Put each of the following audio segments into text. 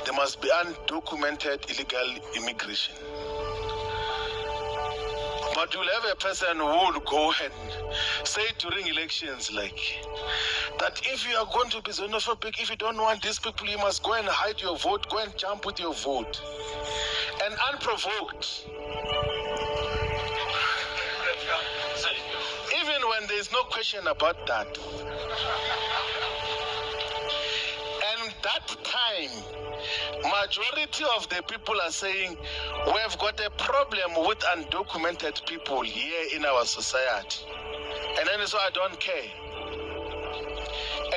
there must be undocumented illegal immigration. But you'll have a person who will go and say during elections like that if you are going to be xenophobic, if you don't want these people, you must go and hide your vote, go and jump with your vote. And unprovoked. Even when there is no question about that. And that time, majority of the people are saying, we've got a problem with undocumented people here in our society. And then so I don't care.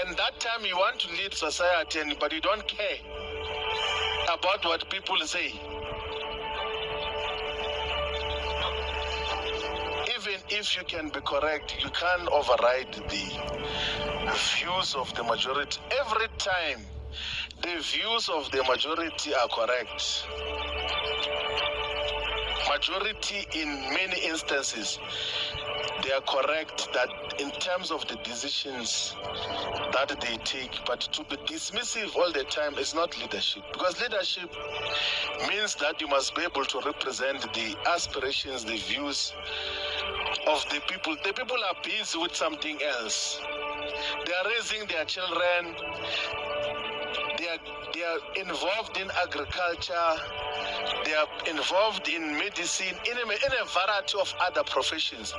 And that time you want to lead society, but you don't care about what people say. Even if you can be correct, you can't override the views of the majority. Every time the views of the majority are correct. Majority in many instances, they are correct that in terms of the decisions that they take, but to be dismissive all the time is not leadership. Because leadership means that you must be able to represent the aspirations, the views of the people. The people are busy with something else. They are raising their children. They are involved in agriculture. They are involved in medicine, in a variety of other professions.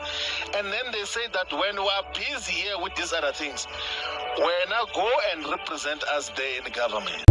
And then they say that when we are busy here with these other things, we now go and represent us there in the government.